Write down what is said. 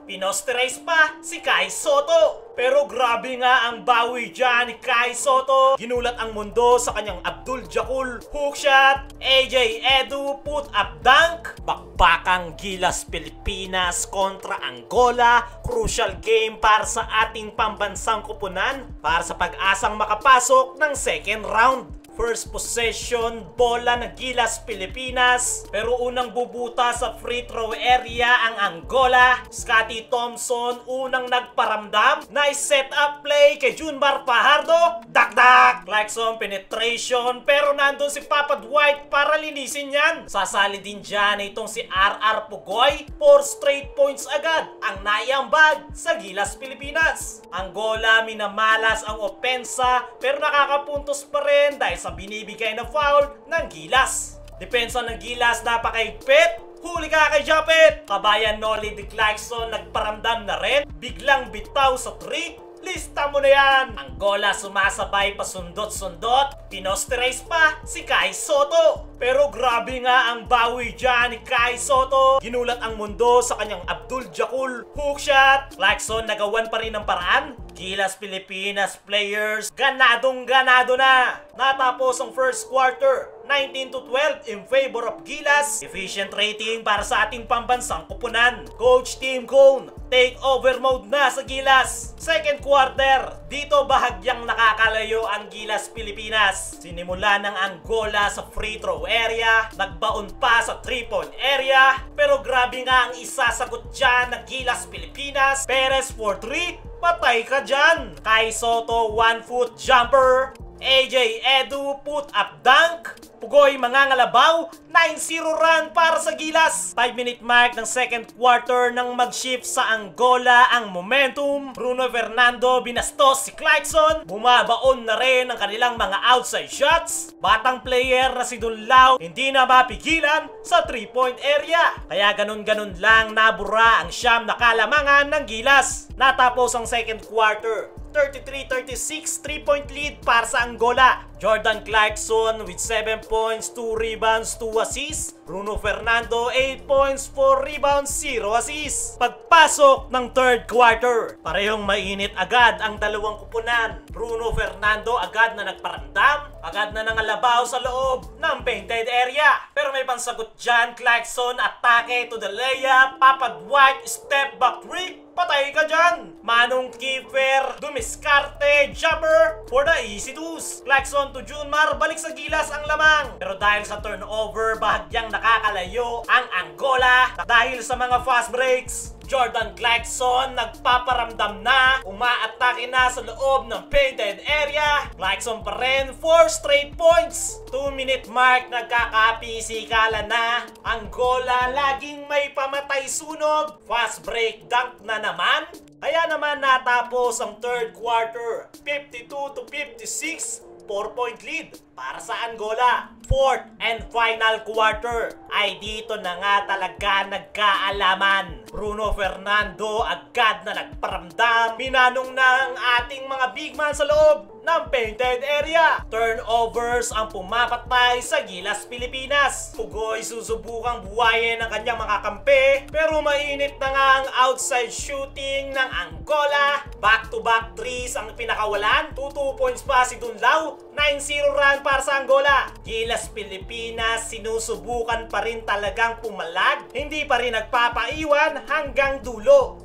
Pinosterize pa si Kai Sotto. Pero grabe nga ang bawi dyan ni Kai Sotto. Ginulat ang mundo sa kanyang Abdul Jakul hookshot. AJ Edu put up dunk. Bakbakang Gilas Pilipinas kontra Angola. Crucial game para sa ating pambansang kupunan para sa pag-asang makapasok ng second round. First possession, bola ng Gilas Pilipinas. Pero unang bubuta sa free throw area ang Angola. Scotty Thompson unang nagparamdam. Nice set up play kay Junmar Fajardo. Dakdak! Clarkson penetration pero nandun si Papa Dwight para linisin yan. Sasali din dyan itong si RR Pugoy. 4 straight points agad ang naiambag sa Gilas Pilipinas. Angola minamalas ang opensa pero nakakapuntos pa rin dahil sa binibigay na foul ng Gilas. Depensa ng Gilas napakaigpit. Huli ka kay Japet! Kabayan Nolly de Clarkson nagparamdam na rin. Biglang bitaw sa 3. Lista mo na yan! Angola sumasabay pasundot-sundot. Pinosterize pa si Kai Sotto. Pero grabe nga ang bawi dyan ni Kai Sotto. Ginulat ang mundo sa kanyang Abdul Jakul hookshot. Clarkson nagawan pa rin ng paraan. Gilas Pilipinas players ganadong ganado na. Natapos ang first quarter 19-12 in favor of Gilas. Efficient rating para sa ating pambansang kupunan. Coach Tim Cone, take over mode na sa Gilas. Second quarter, dito bahagyang nakakalayo ang Gilas Pilipinas. Sinimula ng Angola sa free throw area, nagbaon pa sa 3-point area, pero grabe nga ang isasagot dyan ng Gilas Pilipinas. Perez for 3, patay ka dyan. Kai Sotto 1-foot jumper. AJ Edu put up dunk. Pugoy mangangalabaw. 9-0 run para sa Gilas. 5-minute mark ng second quarter nang mag-shift sa Angola ang momentum. Bruno Fernando binastos si Clarkson. Bumabaon na rin ang kanilang mga outside shots. Batang player na si Dunlao hindi na mapigilan sa 3-point area. Kaya ganun-ganun lang nabura ang siyam na kalamangan ng Gilas. Natapos ang second quarter 33-36, 3-point lead para sa Angola. Jordan Clarkson with 7 points, 2 rebounds, 2 assists. Bruno Fernando 8 points, 4 rebounds, 0 assists. Pagpasok ng third quarter, parehong mainit agad ang dalawang kupunan. Bruno Fernando agad na nagparamdam, agad na nangalabaw sa loob ng painted area. Pero may pansagot dyan, Clarkson atake to the layup. Papa Dwight step back 3. Patay ka dyan! Manong Kiefer, dumiskarte, jumper for the easy twos. Clarkson to Junmar, balik sa Gilas ang lamang. Pero dahil sa turnover, bahagyang nakakalayo ang Angola. Dahil sa mga fast breaks, Jordan Clarkson nagpaparamdam na, umaatake na sa loob ng painted area. Clarkson pa rin, 4 straight points. 2-minute mark, nagkakapisikalan na. Angola laging may pamatay sunog. Fast break dunk na naman. Kaya naman natapos ang third quarter 52-56, 4-point lead para sa Angola. Fourth and final quarter ay dito na nga talaga nagkaalaman. Bruno Fernando agad na nagparamdam. Minanong na ang ating mga big man sa loob ng painted area. Turnovers ang pumapatay sa Gilas Pilipinas. Pugoy susubukang buhayin ang kanyang mga kampe, pero mainit na nga ang outside shooting ng Angola. Back-to-back threes ang pinakawalan. 2 points pa si Dunlao. 9-0 run para sa Angola. Gilas Pilipinas sinusubukan pa rin talagang pumalag. Hindi pa rin nagpapaiwan hanggang dulo.